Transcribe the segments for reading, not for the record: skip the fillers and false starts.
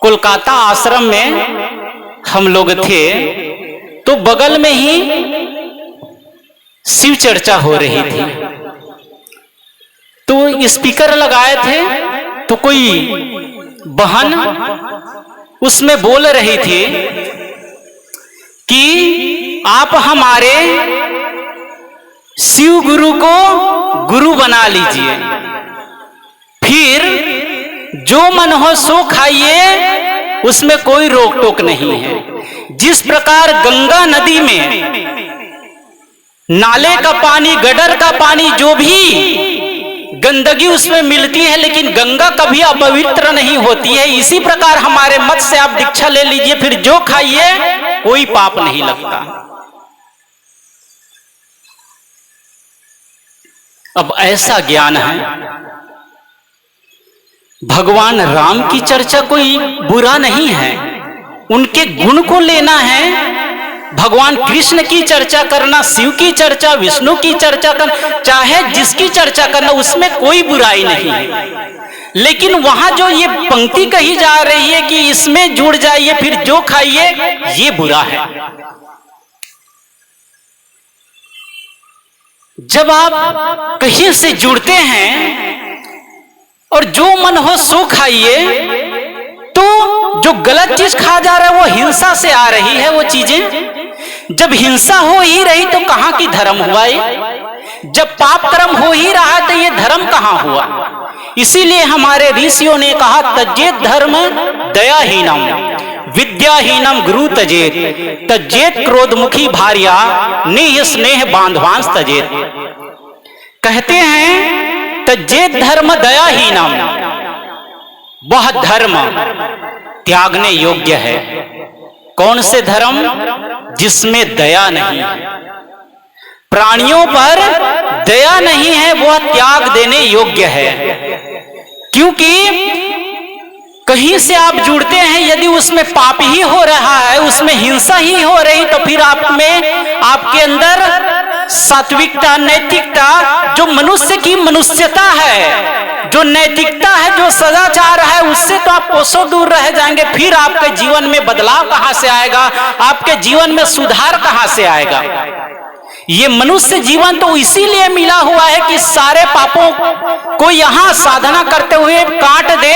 कोलकाता आश्रम में हम लोग थे, तो बगल में ही शिव चर्चा हो रही थी। तो स्पीकर लगाए थे, तो कोई बहन उसमें बोल रही थी कि आप हमारे शिव गुरु को गुरु बना लीजिए, फिर जो मन हो सो खाइए, उसमें कोई रोक टोक नहीं है। जिस प्रकार गंगा नदी में नाले का पानी, गडर का पानी, जो भी गंदगी उसमें मिलती है, लेकिन गंगा कभी अपवित्र नहीं होती है, इसी प्रकार हमारे मत से आप दीक्षा ले लीजिए, फिर जो खाइए कोई पाप नहीं लगता। अब ऐसा ज्ञान है। भगवान राम की चर्चा कोई बुरा नहीं है, उनके गुण को लेना है। भगवान कृष्ण की चर्चा करना, शिव की चर्चा, विष्णु की चर्चा करना, चाहे जिसकी चर्चा करना, उसमें कोई बुराई नहीं है। लेकिन वहां जो ये पंक्ति कही जा रही है कि इसमें जुड़ जाइए फिर जो खाइए, ये बुरा है। जब आप कहीं से जुड़ते हैं और जो मन हो सो खाइए, तो जो गलत चीज खा जा रहा है वो हिंसा से आ रही है। वो चीजें जब हिंसा हो ही रही तो कहां की धर्म हुआ ये? जब पाप कर्म हो ही रहा तो ये धर्म कहां हुआ? इसीलिए हमारे ऋषियों ने कहा, तज्जेत धर्म दयाहीनम विद्याहीनम गुरु तजेत, तज्जेत क्रोधमुखी भार्या नेह स्नेह बांधवांस तजेत। कहते हैं तज्जेत धर्म दयाहीनम, वह धर्म त्यागने योग्य है। कौन से धर्म? जिसमें दया नहीं है, प्राणियों पर दया नहीं है, वह त्याग देने योग्य है। क्योंकि कहीं से आप जुड़ते हैं, यदि उसमें पाप ही हो रहा है, उसमें हिंसा ही हो रही, तो फिर आप में, आपके अंदर सात्विकता, नैतिकता, जो मनुष्य की मनुष्यता है, जो नैतिकता है, जो सदाचार है, उससे तो आप कोसों दूर रह जाएंगे। फिर आपके जीवन में बदलाव कहां से आएगा? आपके जीवन में सुधार कहां से आएगा? ये मनुष्य जीवन तो इसीलिए मिला हुआ है कि सारे पापों को यहाँ साधना करते हुए काट दे,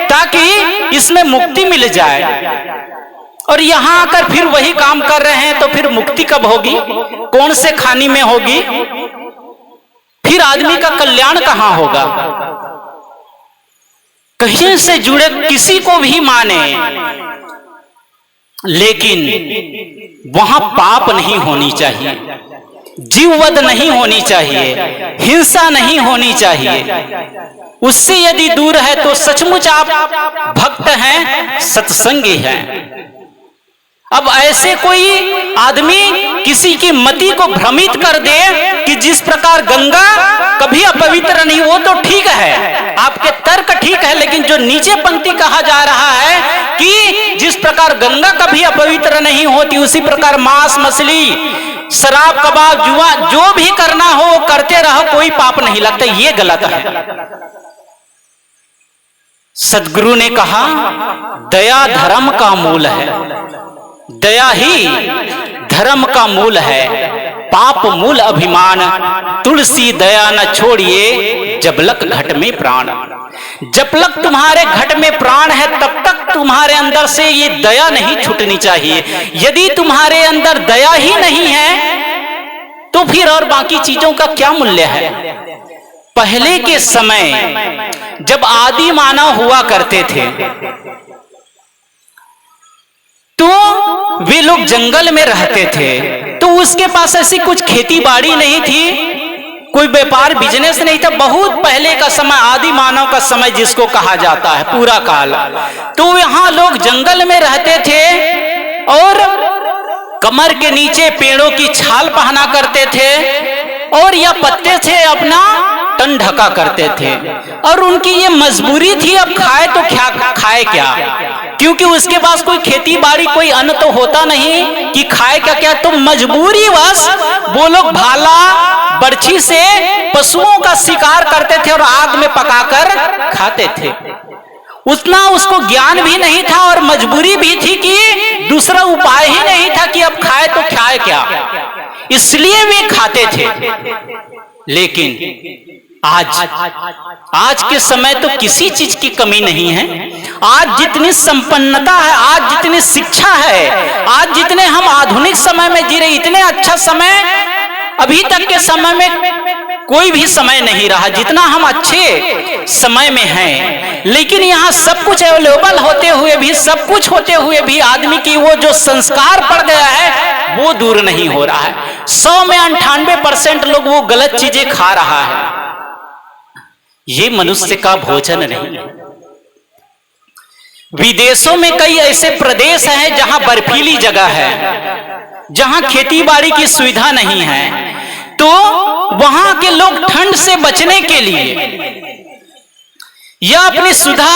ताकि इसमें मुक्ति मिल जाए। और यहाँ आकर फिर वही काम कर रहे हैं, तो फिर मुक्ति कब होगी? कौन से खानी में होगी? फिर आदमी का कल्याण कहाँ होगा? कहीं से जुड़े किसी को भी माने, लेकिन वहां पाप नहीं होनी चाहिए, जीववध नहीं होनी चाहिए, हिंसा नहीं होनी चाहिए। उससे यदि दूर है तो सचमुच आप भक्त हैं, सत्संगी हैं। अब ऐसे कोई आदमी किसी की मति को भ्रमित कर दे कि जिस प्रकार गंगा कभी अपवित्र नहीं, वो तो ठीक है, आपके तर्क ठीक है, लेकिन जो नीचे पंक्ति कहा जा रहा है कि जिस प्रकार गंगा कभी अपवित्र नहीं होती, उसी प्रकार मांस, मछली, शराब, कबाब, जुआ, जो भी करना हो करते रहो, कोई पाप नहीं लगता। ये गलत है। सद्गुरु ने कहा, दया धर्म का मूल है, दया ही धर्म का मूल है। पाप मूल अभिमान, तुलसी दया न छोड़िए, जबलक घट में प्राण। जब तक तुम्हारे घट में प्राण है, तब तक तुम्हारे अंदर से ये दया नहीं छूटनी चाहिए। यदि तुम्हारे अंदर दया ही नहीं है, तो फिर और बाकी चीजों का क्या मूल्य है? पहले के समय जब आदि मानव हुआ करते थे, तो वे लोग जंगल में रहते थे, तो उसके पास ऐसी कुछ खेती बाड़ी नहीं थी, कोई व्यापार बिजनेस नहीं था। बहुत पहले का समय, आदि मानव का समय जिसको कहा जाता है, पूरा काल। तो यहाँ लोग जंगल में रहते थे और कमर के नीचे पेड़ों की छाल पहना करते थे, और या पत्ते से अपना तन ढका करते थे। और उनकी ये मजबूरी थी, अब खाए तो खाए क्या, क्योंकि उसके पास कोई खेती बाड़ी, कोई अन्न तो होता नहीं कि खाए क्या। तो मजबूरी वश वो लोग भाला, बर्छी से पशुओं का शिकार करते थे और आग में पकाकर खाते थे। उतना उसको ज्ञान भी नहीं था और मजबूरी भी थी कि दूसरा उपाय ही नहीं था कि अब खाए तो खाए क्या, इसलिए वे खाते थे। लेकिन आज के समय तो किसी चीज की कमी नहीं है। आज जितनी संपन्नता है, आज जितनी शिक्षा है, आज जितने हम आधुनिक समय में जी रहे, इतने अच्छा समय अभी तक के समय में कोई भी समय नहीं रहा जितना हम अच्छे समय में हैं। लेकिन यहाँ सब कुछ अवेलेबल होते हुए भी, सब कुछ होते हुए भी आदमी की वो जो संस्कार पड़ गया है वो दूर नहीं हो रहा है। 100 में 98% लोग वो गलत चीजें खा रहा है। ये मनुष्य का भोजन नहीं है। विदेशों में कई ऐसे प्रदेश हैं जहां बर्फीली जगह है, जहां खेती बाड़ी की सुविधा नहीं है, तो वहां के लोग ठंड से बचने के लिए या अपनी सुधा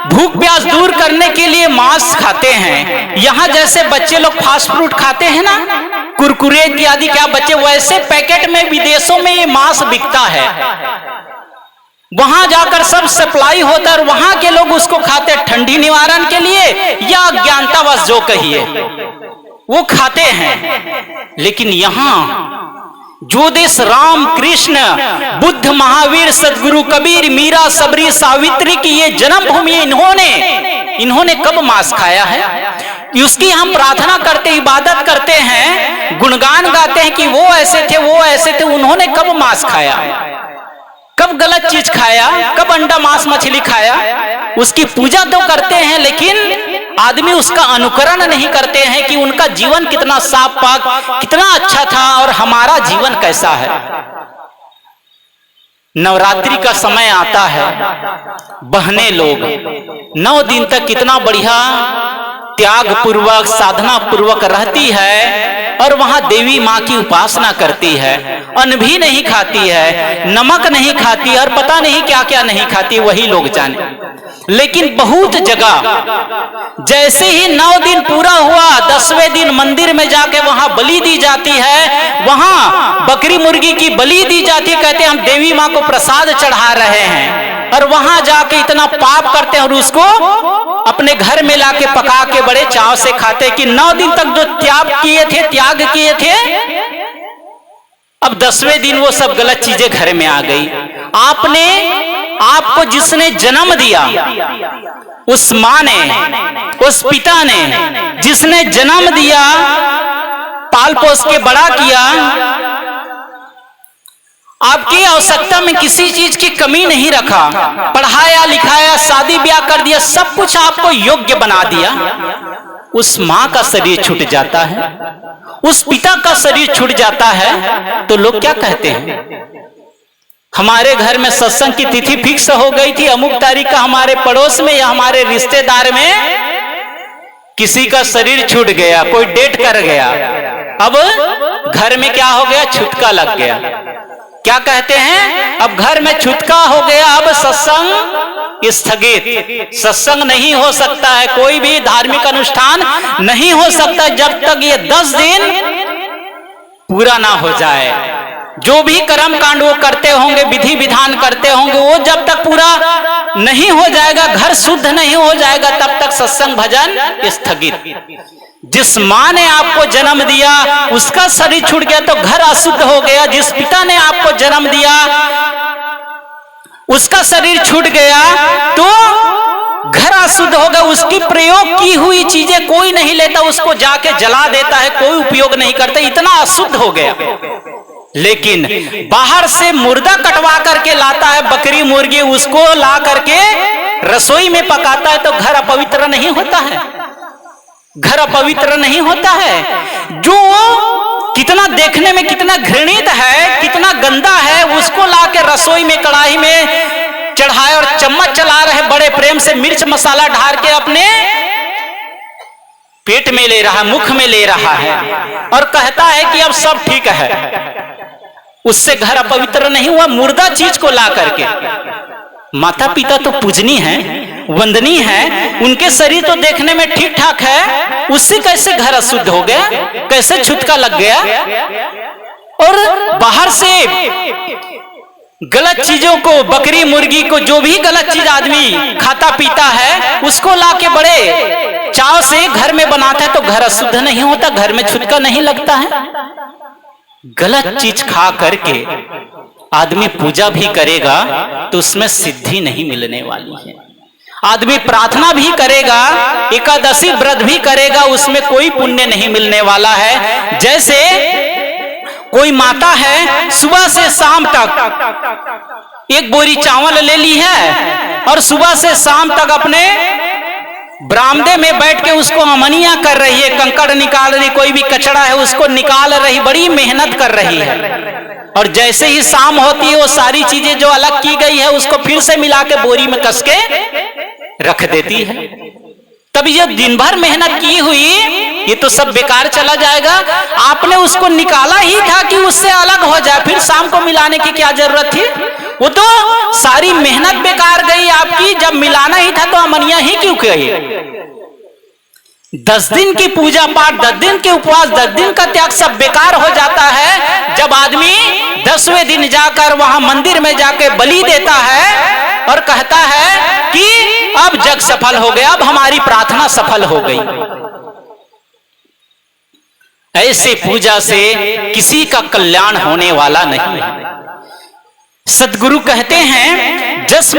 भूख प्यास दूर करने के लिए मांस खाते हैं। यहां जैसे बच्चे लोग फास्ट फूड खाते हैं ना, कुरकुरे इत्यादि, क्या बच्चे वैसे पैकेट में विदेशों में ये मांस बिकता है। वहां जाकर सब सप्लाई होता है और वहां के लोग उसको खाते हैं ठंडी निवारण के लिए या अज्ञानतावश जो कहिए वो खाते हैं। लेकिन यहां जो देश राम कृष्ण बुद्ध महावीर सदगुरु कबीर मीरा सबरी सावित्री की ये जन्मभूमि, इन्होंने कब मांस खाया है? उसकी हम प्रार्थना करते, इबादत करते हैं, गुणगान गाते हैं कि वो ऐसे थे, वो ऐसे थे। उन्होंने कब मांस खाया? कब गलत चीज खाया? कब अंडा मांस मछली खाया? उसकी पूजा तो करते हैं लेकिन आदमी उसका अनुकरण नहीं करते हैं कि उनका जीवन कितना साफ पाक, कितना अच्छा था और हमारा जीवन कैसा है। नवरात्रि का समय आता है, बहने लोग 9 दिन तक कितना बढ़िया त्याग पूर्वक साधना पूर्वक रहती है और वहां देवी मां की उपासना करती है। अन्न भी नहीं खाती है, नमक नहीं खाती और पता नहीं क्या क्या नहीं खाती, वही लोग जाने। लेकिन बहुत जगह जैसे ही 9 दिन पूरा हुआ, 10वें दिन मंदिर में जाके वहां बलि दी जाती है, वहां बकरी मुर्गी की बलि दी जाती है। कहते हैं हम देवी मां को प्रसाद चढ़ा रहे हैं और वहां जाके इतना पाप करते हैं और उसको अपने घर में लाके पका के बड़े चाव से खाते कि 9 दिन तक जो त्याग किए थे, अब 10वें दिन वो सब गलत चीजें घर में आ गई। आपको जिसने जन्म दिया, उस मां ने, उस पिता ने जिसने जन्म दिया, पाल पोस के बड़ा किया, आपकी आवश्यकता में किसी चीज की कमी नहीं रखा, पढ़ाया लिखाया, शादी ब्याह कर दिया, सब कुछ आपको योग्य बना दिया। उस मां का शरीर छूट जाता है, उस पिता का शरीर छूट जाता है, तो लोग क्या कहते हैं? हमारे घर में सत्संग की तिथि फिक्स हो गई थी, अमुक तारीख का हमारे पड़ोस में या हमारे रिश्तेदार में किसी का शरीर छूट गया, कोई डेट कर गया, अब घर में क्या हो गया? छुटका लग गया। क्या कहते हैं? अब घर में छुटका हो गया, अब सत्संग स्थगित, सत्संग नहीं हो सकता है, कोई भी धार्मिक अनुष्ठान नहीं हो सकता जब तक ये 10 दिन पूरा ना हो जाए। जो भी कर्म कांड वो करते होंगे, विधि विधान करते होंगे, वो जब तक पूरा नहीं हो जाएगा, घर शुद्ध नहीं हो जाएगा, तब तक सत्संग भजन स्थगित। जिस मां ने आपको जन्म दिया उसका शरीर छूट गया तो घर अशुद्ध हो गया। जिस पिता ने आपको जन्म दिया उसका शरीर छूट गया तो घर अशुद्ध होगा। उसकी प्रयोग की हुई चीजें कोई नहीं लेता, उसको जाके जला देता है, कोई उपयोग नहीं करता, इतना अशुद्ध हो गया। लेकिन बाहर से मुर्दा कटवा करके लाता है, बकरी मुर्गी, उसको ला करके रसोई में पकाता है तो घर अपवित्र नहीं होता है, घर अपवित्र नहीं होता है। जो कितना देखने में कितना घृणित है, कितना गंदा है, उसको लाके रसोई में कढ़ाई में चढ़ाए और चम्मच चला रहे, बड़े प्रेम से मिर्च मसाला ढार के अपने पेट में ले रहा है, मुख में ले रहा है और कहता है कि अब सब ठीक है। उससे घर अपवित्र नहीं हुआ, मुर्दा चीज को ला करके। माता पिता तो पूजनीय है, वंदनीय है, उनके शरीर तो देखने में ठीक ठाक है, उससे कैसे घर अशुद्ध हो गया, कैसे छुटका लग गया। और बाहर से गलत चीजों को, बकरी मुर्गी को, जो भी गलत चीज आदमी खाता पीता है उसको लाके बड़े चाव से घर में बनाता है तो घर अशुद्ध नहीं होता, घर में छुटका नहीं लगता है। गलत चीज खा करके आदमी पूजा भी करेगा तो उसमें सिद्धि नहीं मिलने वाली है। आदमी प्रार्थना भी करेगा, एकादशी व्रत भी करेगा, उसमें कोई पुण्य नहीं मिलने वाला है। जैसे कोई माता है सुबह से शाम तक एक बोरी चावल ले ली है और सुबह से शाम तक अपने बरामदे में बैठ के उसको अमनिया कर रही है, कंकड़ निकाल रही, कोई भी कचरा है उसको निकाल रही, बड़ी मेहनत कर रही है। और जैसे ही शाम होती है वो सारी चीजें जो अलग की गई है उसको फिर से मिला के बोरी में कस के रख देती है। तब ये दिन भर मेहनत की हुई ये तो सब बेकार चला जाएगा। आपने उसको निकाला ही था कि उससे अलग हो जाए, फिर शाम को मिलाने की क्या जरूरत थी? वो तो सारी मेहनत बेकार गई आपकी। जब मिलाना ही था तो अमनिया ही क्यों कही? 10 दिन की पूजा पाठ, 10 दिन के उपवास, 10 दिन का त्याग सब बेकार हो जाता है जब आदमी 10वें दिन जाकर वहां मंदिर में जाके बलि देता है और कहता है कि अब जग सफल हो गया, अब हमारी प्रार्थना सफल हो गई। ऐसे पूजा से किसी का कल्याण होने वाला नहीं है। सदगुरु कहते हैं जस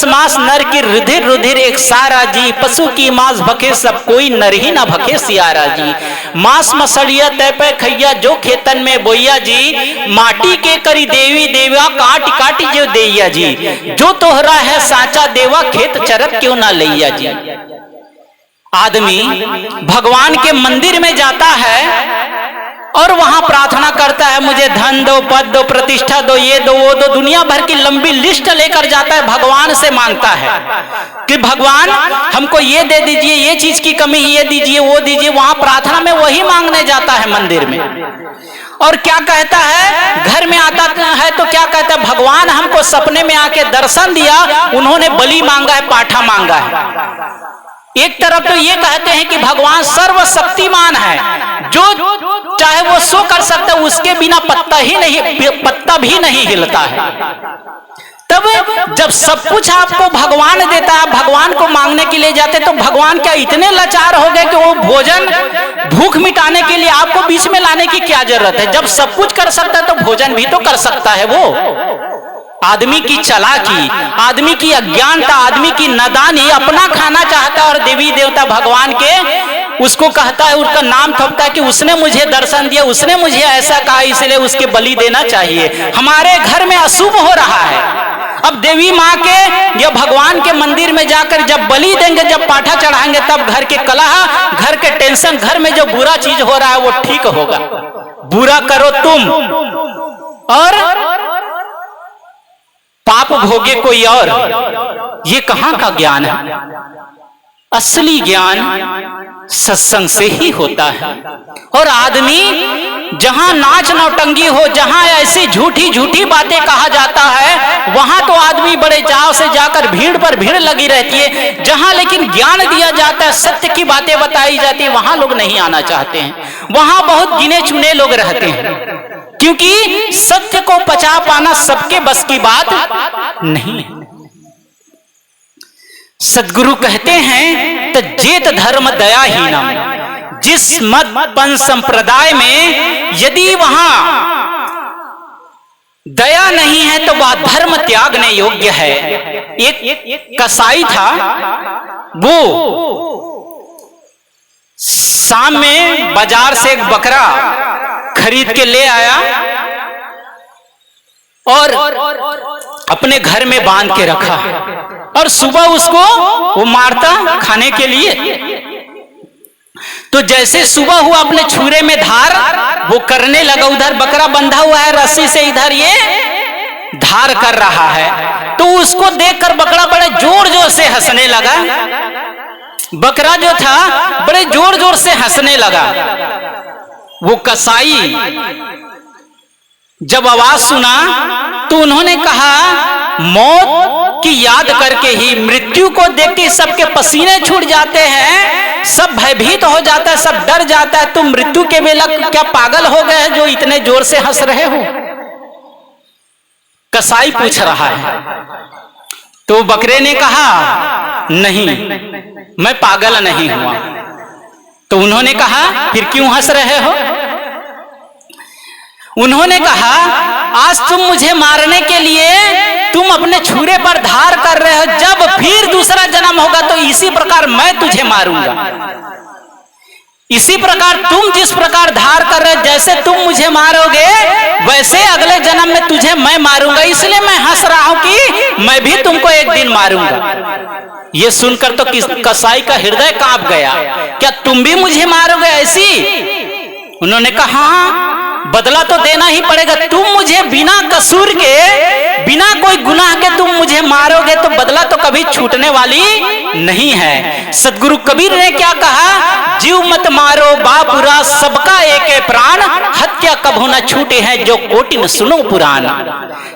मास नर की रुधिर रुधिर एक सारा जी, पशु की मांस भखे सब कोई नर ही ना भखे सियारा जी। मांस मसलिया तय पे खैया जो खेतन में बोइया जी, माटी के करी देवी देवा काट काट जो दैया जी, जो तोहरा है साचा देवा खेत चरत क्यों ना लैया जी। आदमी भगवान के मंदिर में जाता है और वहां प्रार्थना करता है मुझे धन दो, पद दो, प्रतिष्ठा दो, ये दो वो दो, दुनिया भर की लंबी लिस्ट लेकर जाता है, भगवान से मांगता है कि भगवान हमको ये दे दीजिए, ये चीज की कमी ये दीजिए, वो दीजिए। वहां प्रार्थना में वही मांगने जाता है मंदिर में। और क्या कहता है? घर में आता है तो क्या कहता है? भगवान हमको सपने में आके दर्शन दिया, उन्होंने बलि मांगा है, पाठा मांगा है। एक तरफ तो ये कहते हैं कि भगवान सर्वशक्तिमान है, जो चाहे वो सो कर सकता है, उसके बिना पत्ता भी नहीं हिलता है। तब जब सब कुछ आपको भगवान देता है, भगवान को मांगने के लिए जाते तो भगवान क्या इतने लाचार हो गए कि वो भोजन भूख मिटाने के लिए आपको बीच में लाने की क्या जरूरत है? जब सब कुछ कर सकता है तो भोजन भी तो कर सकता है वो। आदमी की चालाकी, आदमी की अज्ञानता, आदमी की नादानी, अपना खाना चाहता है और देवी देवता भगवान के उसको कहता है, उसका नाम थपता है कि उसने मुझे दर्शन दिया, उसने मुझे ऐसा कहा, इसलिए उसके बलि देना चाहिए। हमारे घर में अशुभ हो रहा है। अब देवी माँ के या भगवान के मंदिर में जाकर जब बलि देंगे, जब पाठा चढ़ाएंगे, तब घर के कलह, घर के टेंशन, घर में जो बुरा चीज हो रहा है वो ठीक होगा। बुरा करो तुम और पाप भोगे कोई और, ये कहां का ज्ञान है? असली ज्ञान सत्संग से ही होता है। और आदमी जहां नाच नौटंगी हो, जहां ऐसी झूठी झूठी बातें कहा जाता है, वहां तो आदमी बड़े चाव से जाकर भीड़ पर भीड़ लगी रहती है। जहां लेकिन ज्ञान दिया जाता है, सत्य की बातें बताई जाती है, वहां लोग नहीं आना चाहते हैं। वहां बहुत गिने चुने लोग रहते हैं, क्योंकि सत्य को पचा पाना सबके बस की बात नहीं है। सदगुरु कहते हैं तो जेत धर्म दयाहीनम, जिस मत पंथ संप्रदाय में यदि वहां दया नहीं है तो वह धर्म त्यागने योग्य है। एक कसाई था, वो शाम में बाजार से एक बकरा खरीद के ले आया और अपने घर में बांध के रखा, और सुबह उसको वो मारता खाने के लिए। तो जैसे सुबह हुआ, अपने छुरे में धार वो करने लगा, उधर बकरा बंधा हुआ है रस्सी से, इधर ये धार कर रहा है। तो उसको देखकर बकरा बड़े जोर जोर से हंसने लगा। बकरा जो था बड़े जोर जोर से हंसने लगा। वो कसाई जब आवाज सुना तो उन्होंने कहा, मौत की याद करके ही, मृत्यु को देखते सबके पसीने छूट जाते हैं, सब भयभीत हो जाता है, सब डर जाता है। तुम मृत्यु के बेला क्या पागल हो गए जो इतने जोर से हंस रहे हो? कसाई पूछ रहा है। तो बकरे ने कहा नहीं, मैं पागल नहीं हुआ। तो उन्होंने कहा फिर क्यों हंस रहे हो? उन्होंने कहा आज तुम मुझे मारने के लिए तुम अपने छुरे पर धार कर रहे हो, जब फिर दूसरा जन्म होगा तो इसी प्रकार मैं तुझे मारूंगा। इसी प्रकार तुम जिस प्रकार धार कर रहे, जैसे तुम मुझे मारोगे वैसे अगले जन्म में तुझे मैं मारूंगा, इसलिए मैं हंस रहा हूं कि मैं भी तुमको एक दिन मारूंगा। ये सुनकर तो कसाई का हृदय कांप गया, क्या तुम भी मुझे मारोगे ऐसी? उन्होंने कहा हाँ, बदला तो देना ही पड़ेगा। तुम मुझे बिना कसूर के, बिना कोई गुनाह के तुम मुझे मारोगे तो बदला तो कभी छूटने वाली नहीं है। सदगुरु कबीर ने क्या कहा? जीव मत मारो बापुरा, सबका एक है प्राण, हत्या कभू न छूटे हैं जो कोटि न सुनो पुराण।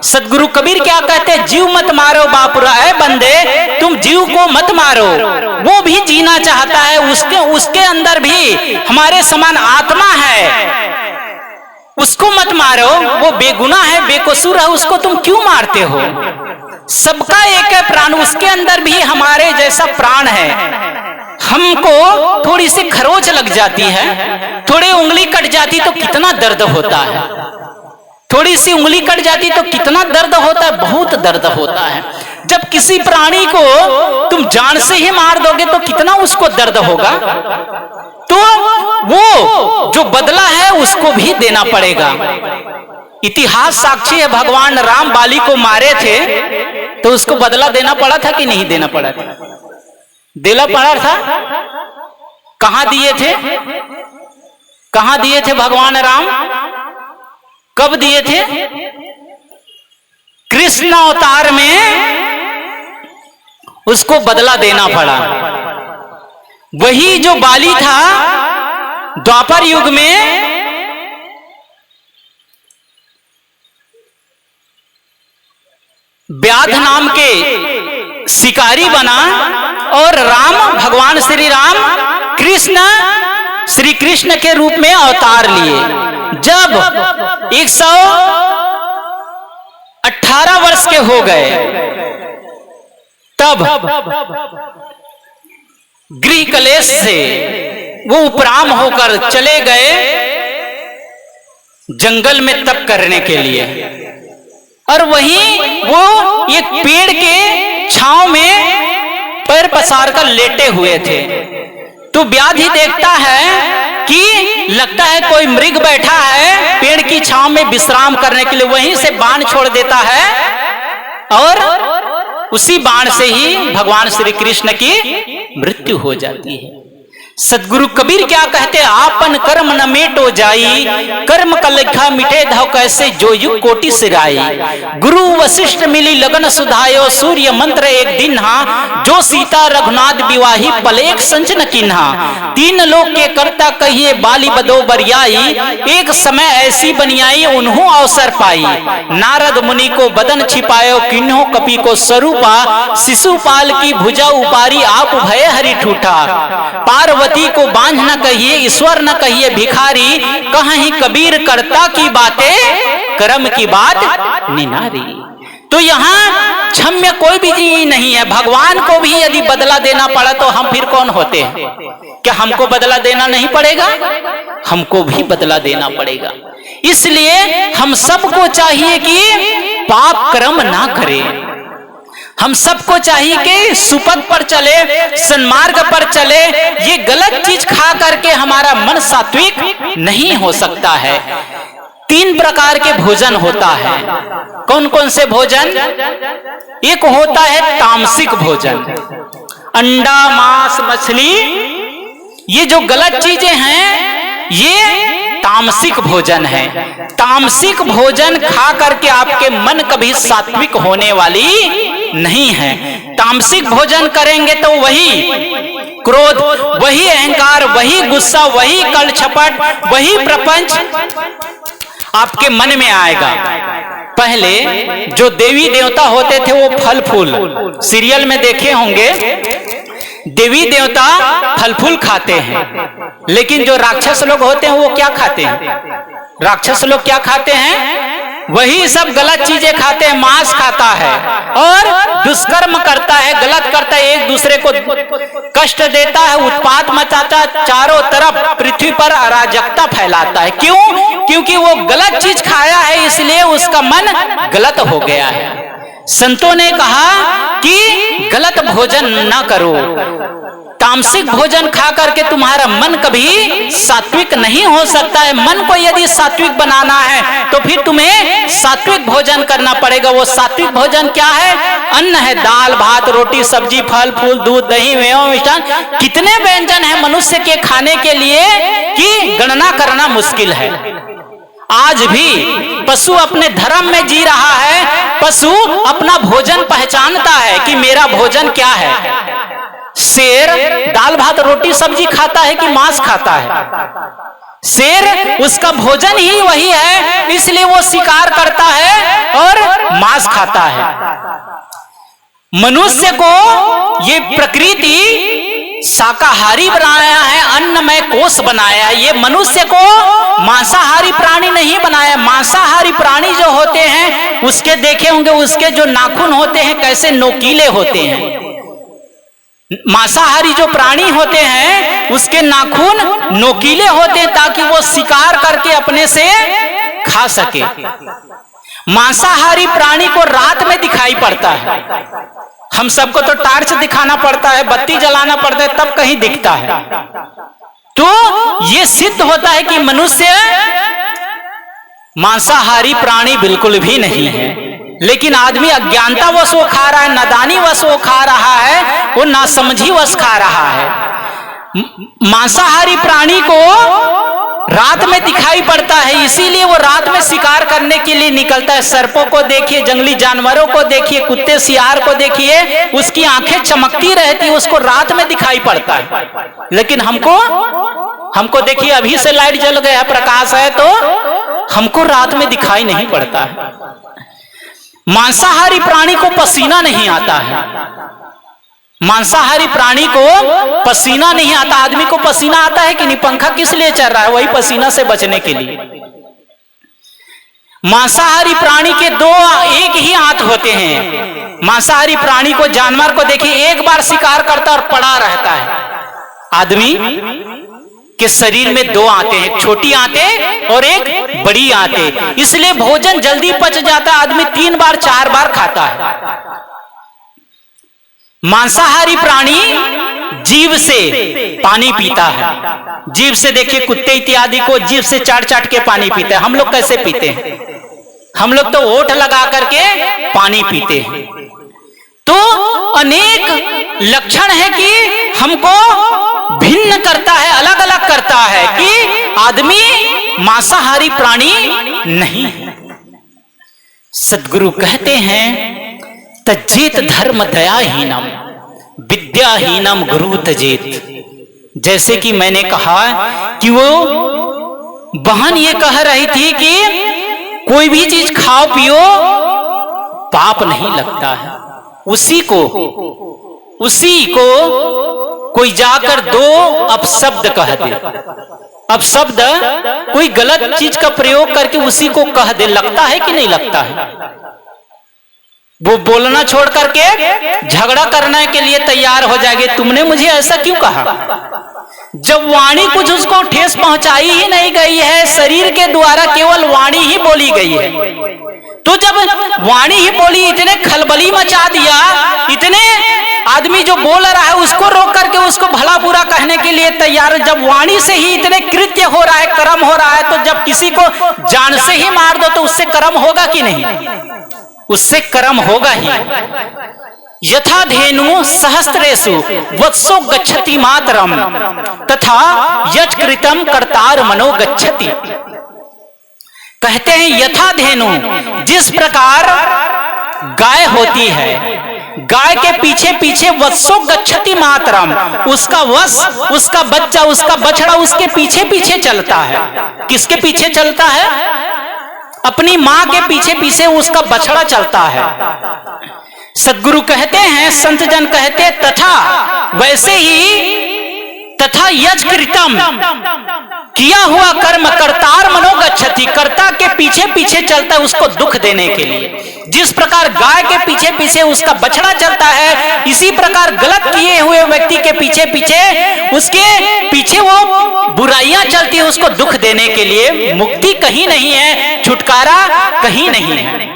सदगुरु कबीर क्या कहते हैं? जीव मत मारो बापुरा, ऐ बंदे तुम जीव को मत मारो, वो भी जीना चाहता है, उसके अंदर भी हमारे समान आत्मा है, उसको मत मारो, वो बेगुनाह है, बेकसूर है, उसको तुम क्यों मारते हो? सबका एक है प्राण, उसके अंदर भी हमारे जैसा प्राण है। हमको थोड़ी सी खरोच लग जाती है, थोड़ी उंगली कट जाती तो कितना दर्द होता है, थोड़ी सी उंगली कट जाती तो कितना दर्द होता है, बहुत दर्द होता है। जब किसी प्राणी को तुम जान से ही मार दोगे तो कितना उसको दर्द होगा। तो वो जो बदला है उसको भी देना पड़ेगा। इतिहास साक्षी है, भगवान राम बाली को मारे थे तो उसको बदला देना पड़ा था कि नहीं देना पड़ा था? देना पड़ा था। कहां दिए थे? कहां दिए थे भगवान राम? कब दिए थे? कृष्ण अवतार में उसको बदला देना पड़ा। वही जो बाली था द्वापर युग में व्याध नाम के शिकारी बना और राम, भगवान श्री राम कृष्ण, श्री कृष्ण के रूप में अवतार लिए। जब 118 वर्ष के हो गए तब गृह कलेश से वो उपराम होकर चले गए जंगल में तप करने के लिए, और वहीं वो एक पेड़ के छांव में पैर पसार कर लेटे हुए थे। तो व्याधि देखता है कि लगता है कोई मृग बैठा है पेड़ की छांव में विश्राम करने के लिए, वहीं से बाण छोड़ देता है और उसी बाण से ही भगवान श्री कृष्ण की मृत्यु हो जाती है। सदगुरु कबीर क्या कहते? आपन कर्म न मेटो जाई, कर्म का लेखा मिटे धव कैसे जो युग कोटि सिराई। गुरु वशिष्ठ मिली लगन सुधायो, सूर्य मंत्र एक दिन हा, जो सीता रघुनाथ विवाही पलेख संचन किन्हा। तीन लोक के कर्ता कहिए बाली बदो बरियाई, एक समय ऐसी बनियाई उन्हों अवसर पाई। नारद मुनि को बदन छिपायो, किन्हों कपि को स्वरूपा, शिशुपाल की भुजा उपारी आप भय हरि ठूठा। पार्वती को बांझ न कहिए, ईश्वर न कहिए भिखारी, कहीं कबीर कर्ता की बातें कर्म की बात निनारी। तो यहाँ क्षम्य कोई भी जी नहीं है। भगवान को भी यदि बदला देना पड़ा तो हम फिर कौन होते हैं? क्या हमको बदला देना नहीं पड़ेगा? हमको भी बदला देना पड़ेगा। इसलिए हम सबको चाहिए कि पाप कर्म ना करें। हम सबको चाहिए कि सुपथ पर चले, सन्मार्ग पर चले। ये गलत चीज खा करके हमारा मन सात्विक नहीं हो सकता है। 3 प्रकार के भोजन होता है। कौन कौन से भोजन? एक होता है तामसिक भोजन, अंडा, मांस, मछली, ये जो गलत चीजें हैं ये तामसिक भोजन है। तामसिक भोजन खा करके आपके मन कभी सात्विक होने वाली नहीं है। तामसिक भोजन करेंगे तो वही क्रोध, वही अहंकार, वही गुस्सा, वही कलछपट, वही प्रपंच आपके मन में आएगा। पहले जो देवी देवता होते थे वो फल फूल, सीरियल में देखे होंगे, देवी देवता फल फूल खाते हैं। लेकिन जो राक्षस लोग होते हैं वो क्या खाते हैं? राक्षस लोग क्या खाते हैं? वही सब गलत चीजें खाते हैं, मांस खाता है और दुष्कर्म करता है, गलत करता है, एक दूसरे को कष्ट देता है, उत्पात मचाता है, चारों तरफ पृथ्वी पर अराजकता फैलाता है। क्यों? क्योंकि वो गलत चीज खाया है, इसलिए उसका मन गलत हो गया है। संतों ने कहा कि गलत भोजन ना करो, तामसिक भोजन खा करके तुम्हारा मन कभी सात्विक नहीं हो सकता है। मन को यदि सात्विक बनाना है तो फिर तुम्हें सात्विक भोजन करना पड़ेगा। वो सात्विक भोजन क्या है? अन्न है, दाल भात रोटी सब्जी फल फूल दूध दही मेवा मिष्ठान, कितने व्यंजन है मनुष्य के खाने के लिए कि गणना करना मुश्किल है। आज भी पशु अपने धर्म में जी रहा है, पशु अपना भोजन पहचानता है कि मेरा भोजन क्या है। शेर दाल भात रोटी सब्जी खाता है कि मांस खाता है? शेर उसका भोजन ही वही है, इसलिए वो शिकार करता है और मांस खाता है। मनुष्य को ये प्रकृति शाकाहारी बनाया है, अन्नमय कोष बनाया है। ये मनुष्य को मांसाहारी प्राणी नहीं बनाया। मांसाहारी प्राणी जो होते हैं उसके देखे होंगे, उसके जो नाखून होते हैं कैसे नोकीले होते हैं। मांसाहारी जो प्राणी होते हैं उसके नाखून नोकीले होते हैं ताकि वो शिकार करके अपने से खा सके। मांसाहारी प्राणी को रात में दिखाई पड़ता है, हम सबको तो टार्च दिखाना पड़ता है, बत्ती जलाना पड़ता है, तब कहीं दिखता है। तो ये सिद्ध होता है कि मनुष्य मांसाहारी प्राणी बिल्कुल भी नहीं है। लेकिन आदमी अज्ञानता वश वो खा रहा है, नादानी वश वो खा रहा है, वो नासमझी वश खा रहा है। मांसाहारी प्राणी को रात में दिखाई पड़ता है, इसीलिए वो रात में शिकार करने के लिए निकलता है। सर्पों को देखिए, जंगली जानवरों को देखिए, कुत्ते सियार को देखिए, उसकी आंखें चमकती रहती है, उसको रात में दिखाई पड़ता है। लेकिन हमको देखिए, अभी से लाइट जल गया, प्रकाश है, तो हमको रात में दिखाई नहीं पड़ता है। मांसाहारी प्राणी को पसीना नहीं आता है, मांसाहारी प्राणी को पसीना नहीं आता। आदमी को पसीना आता है कि नहीं? पंखा किस लिए चल रहा है? वही पसीना से बचने के लिए। मांसाहारी प्राणी के एक ही हाथ होते हैं। मांसाहारी प्राणी को, जानवर को देखिए, एक बार शिकार करता और पड़ा रहता है। आदमी के शरीर में दो आंतें हैं, एक छोटी आंतें और एक बड़ी आंतें, इसलिए भोजन जल्दी पच जाता है। आदमी 3 बार 4 बार खाता है। मांसाहारी प्राणी जीभ से पानी पीता है। जीभ से देखिए, कुत्ते इत्यादि को जीभ से चाट चाट के पानी पीते हैं। हम लोग कैसे पीते हैं? हम लोग तो ओठ लगा करके पानी पीते हैं। तो अनेक लक्षण है कि हमको भिन्न करता है, अलग अलग करता है कि आदमी मांसाहारी प्राणी नहीं है। सद्गुरु कहते हैं, तज्जेत धर्म दयाहीनम विद्याहीनम गुरु तजेत। जैसे कि मैंने कहा कि वो बहन ये कह रही थी कि कोई भी चीज खाओ पियो पाप नहीं लगता है। उसी को कोई जाकर 2 अपशब्द कह दे, अपशब्द कोई गलत चीज का प्रयोग करके उसी को कह दे, लगता है कि नहीं लगता है? वो बोलना छोड़ करके झगड़ा करने के लिए तैयार हो जाएगी। तुमने मुझे ऐसा क्यों कहा? जब वाणी कुछ उसको ठेस पहुंचाई ही नहीं गई है, शरीर के द्वारा केवल वाणी ही बोली गई है। तो जब वाणी ही बोली, इतने खलबली मचा दिया, इतने आदमी जो बोल रहा है उसको रोक करके उसको भला बुरा कहने के लिए तैयार। जब वाणी से ही इतने कृत्य हो रहा है, कर्म हो रहा है, तो जब किसी को जान से ही मार दो तो उससे कर्म होगा कि नहीं? उससे कर्म होगा ही। यथा धेनु सहस्त्रेषु वत्सो गच्छति मातरम तथा यज कृतम कर्तार मनो गच्छति। कहते हैं यथा धेनु, जिस प्रकार गाय होती है, गाय के पीछे पीछे वत्सो गच्छति मातरम, उसका वत्स, उसका बच्चा, उसका बछड़ा उसके पीछे पीछे चलता है। किसके पीछे चलता है? अपनी मां के पीछे पीछे उसका बछड़ा चलता है। सद्गुरु कहते हैं, संत जन कहते हैं, तथा वैसे ही, तथा यज कृतम, किया हुआ कर्म कर्तार मनोगच्छति, कर्ता के पीछे पीछे चलता है उसको दुख देने के लिए। जिस प्रकार गाय के पीछे पीछे उसका बछड़ा चलता है, इसी प्रकार गलत किए हुए व्यक्ति के पीछे पीछे उसके पीछे वो बुराइयां चलती है उसको दुख देने के लिए। मुक्ति कहीं नहीं है, छुटकारा कहीं नहीं है।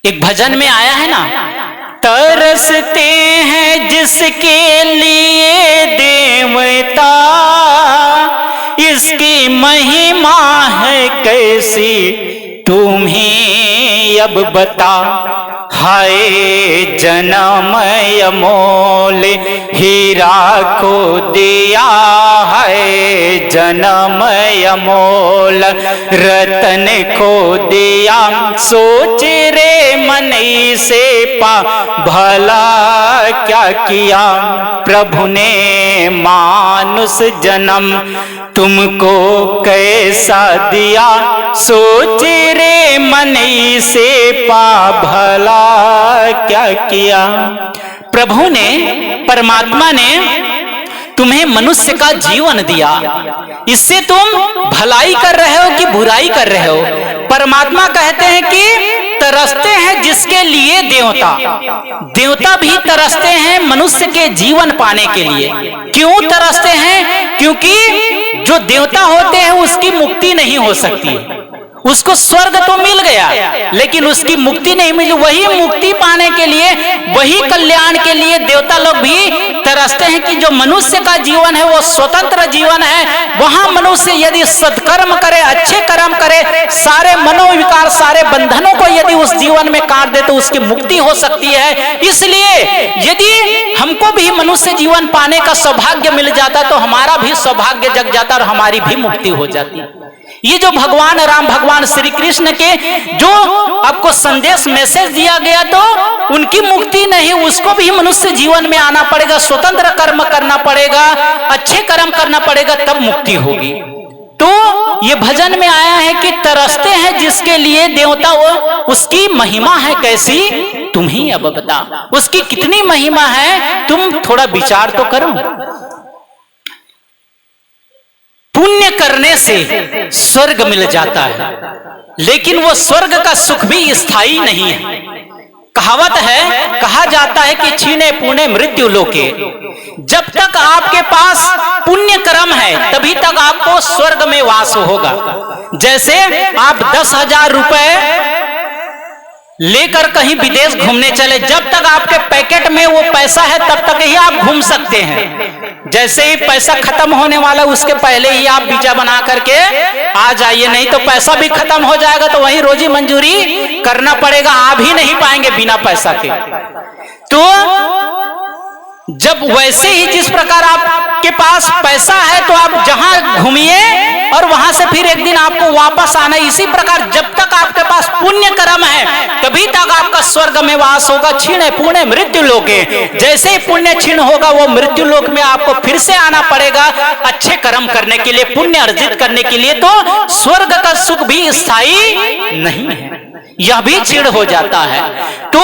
एक भजन में आया है ना, तरसते हैं जिसके लिए देवता, इसकी महिमा है कैसी तुम्हें अब बता। हाय जन्म अमोल हीरा को दिया है, जन्म अमोल रतन को दिया। सोच रे मन से पा भला क्या किया, प्रभु ने मानुष जन्म तुमको कैसा दिया। सोच रे मन से पा भला क्या किया। प्रभु ने, परमात्मा ने तुम्हें मनुष्य का जीवन दिया, इससे तुम भलाई कर रहे हो कि बुराई कर रहे हो। परमात्मा कहते हैं कि तरसते हैं जिसके लिए देवता, देवता भी तरसते हैं मनुष्य के जीवन पाने के लिए। क्यों तरसते हैं? क्योंकि जो देवता होते हैं उसकी मुक्ति नहीं हो सकती। उसको स्वर्ग तो मिल गया लेकिन उसकी मुक्ति नहीं मिली। वही मुक्ति पाने के लिए, वही कल्याण के लिए देवता लोग भी तरसते हैं कि जो मनुष्य का जीवन है वो स्वतंत्र जीवन है। वहां मनुष्य यदि सत्कर्म करे, अच्छे कर्म करे, सारे मनोविकार, सारे बंधनों को यदि उस जीवन में काट दे तो उसकी मुक्ति हो सकती है। इसलिए यदि हमको भी मनुष्य जीवन पाने का सौभाग्य मिल जाता तो हमारा भी सौभाग्य जग जाता और हमारी भी मुक्ति हो जाती। ये जो भगवान राम, भगवान श्री कृष्ण के जो आपको संदेश, मैसेज दिया गया, तो उनकी मुक्ति नहीं, उसको भी मनुष्य जीवन में आना पड़ेगा, स्वतंत्र कर्म करना पड़ेगा, अच्छे कर्म करना पड़ेगा, तब मुक्ति होगी। तो ये भजन में आया है कि तरसते हैं जिसके लिए देवता, वो उसकी महिमा है कैसी तुम ही अब बता। उसकी कितनी महिमा है तुम थोड़ा विचार तो करो। पुण्य करने से स्वर्ग मिल जाता है, लेकिन वो स्वर्ग का सुख भी स्थायी नहीं है। कहावत है, कहा जाता है कि छीने पुणे मृत्यु लोके। जब तक आपके पास पुण्य कर्म है तभी तक आपको स्वर्ग में वास होगा। जैसे आप 10,000 रुपए लेकर कहीं विदेश घूमने चले, जब तक आपके पैकेट में वो पैसा है तब तक ही आप घूम सकते हैं। जैसे ही पैसा खत्म होने वाला उसके पहले ही आप वीजा बना करके आ जाइए, नहीं तो पैसा भी खत्म हो जाएगा तो वहीं रोजी मंजूरी करना पड़ेगा, आ भी नहीं पाएंगे बिना पैसा के। तो जब वैसे ही जिस प्रकार आपके पास पैसा है तो आप जहां घूमिए और वहां से फिर एक दिन आपको वापस आना। इसी प्रकार जब तक आपके पास पुण्य कर्म है तभी तक आपका स्वर्ग में वास होगा। क्षीणे पुण्य मृत्यु लोके, जैसे ही पुण्य क्षीण होगा वो मृत्यु लोक में आपको फिर से आना पड़ेगा अच्छे कर्म करने के लिए, पुण्य अर्जित करने के लिए। तो स्वर्ग का सुख भी स्थायी नहीं है, यह भी क्षीण हो जाता है। तो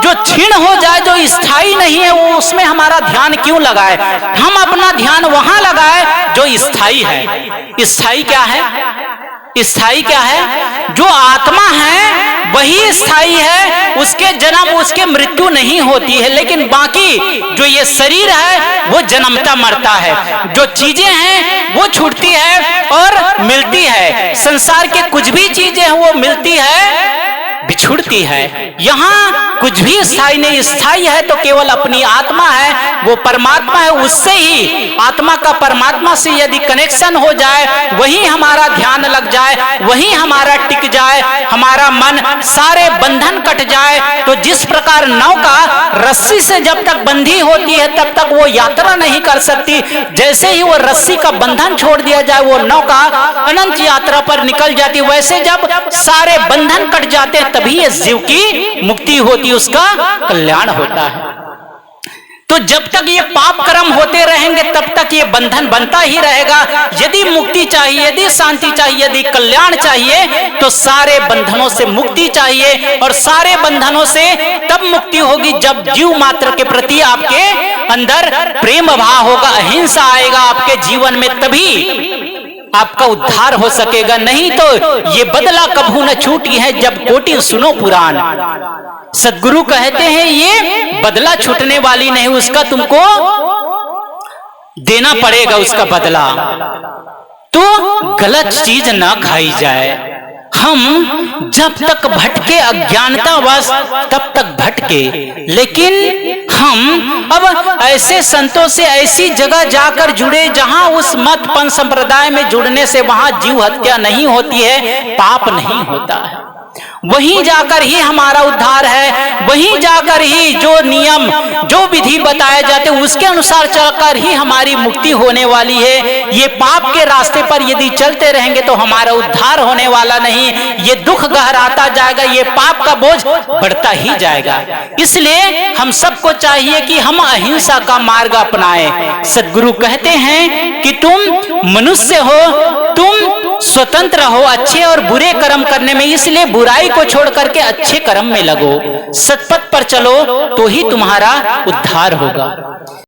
जो क्षीण हो जाए, जो स्थायी नहीं है, वो उसमें हमारा ध्यान क्यों लगाए? हम अपना ध्यान वहां लगाए जो स्थायी है। स्थायी क्या है? स्थायी क्या है? जो आत्मा है वही स्थायी है, उसके जन्म, उसके मृत्यु नहीं होती है। लेकिन बाकी जो ये शरीर है वो जन्मता मरता है। जो चीजें हैं वो छूटती है और मिलती है। संसार के कुछ भी चीजें हैं वो मिलती है, बिछुड़ती है। यहाँ कुछ भी स्थायी नहीं। स्थायी है तो केवल अपनी आत्मा है, वो परमात्मा है। उससे ही आत्मा का परमात्मा से यदि कनेक्शन हो जाए, वही हमारा ध्यान लग जाए, वही हमारा टिक जाए, हमारा मन, सारे बंधन कट जाए। तो जिस प्रकार नौका रस्सी से जब तक बंधी होती है तब तक वो यात्रा नहीं कर सकती, जैसे ही वो रस्सी का बंधन छोड़ दिया जाए वो नौका अनंत यात्रा पर निकल जाती। वैसे जब सारे बंधन कट जाते हैं तभी इस जीव की मुक्ति होती, उसका कल्याण होता है। तो जब तक ये पाप कर्म होते रहेंगे तब तक ये बंधन बनता ही रहेगा। यदि मुक्ति चाहिए, यदि शांति चाहिए, यदि कल्याण चाहिए तो सारे बंधनों से मुक्ति चाहिए। और सारे बंधनों से तब मुक्ति होगी जब जीव मात्र के प्रति आपके अंदर प्रेम भाव होगा, अहिंसा आएगा आपके जीवन में, तभी आपका उद्धार हो सकेगा। नहीं तो ये बदला कभू न छूटी है जब कोटि सुनो पुराण। सदगुरु कहते हैं ये बदला छूटने वाली नहीं, उसका तुमको देना पड़ेगा उसका बदला। तो गलत चीज ना खाई जाए। हम जब तक भटके अज्ञानतावश तब तक भटके, लेकिन हम अब ऐसे संतों से ऐसी जगह जाकर जुड़े जहां उस मत पंथ संप्रदाय में जुड़ने से वहां जीव हत्या नहीं होती है, पाप नहीं होता है। वहीं जाकर ही हमारा उद्धार है, वहीं जाकर ही जो नियम जो विधि बताए जाते उसके अनुसार चलकर ही हमारी मुक्ति होने वाली है। ये पाप के रास्ते पर यदि चलते रहेंगे तो हमारा उद्धार होने वाला नहीं, ये दुख गहराता जाएगा, ये पाप का बोझ बढ़ता ही जाएगा। इसलिए हम सबको चाहिए कि हम अहिंसा का मार्ग अपनाएं। सदगुरु कहते हैं कि तुम मनुष्य हो, तुम स्वतंत्र हो अच्छे और बुरे कर्म करने में, इसलिए बुराई को छोड़ करके अच्छे कर्म में लगो, सतपथ पर चलो तो ही तुम्हारा उद्धार होगा।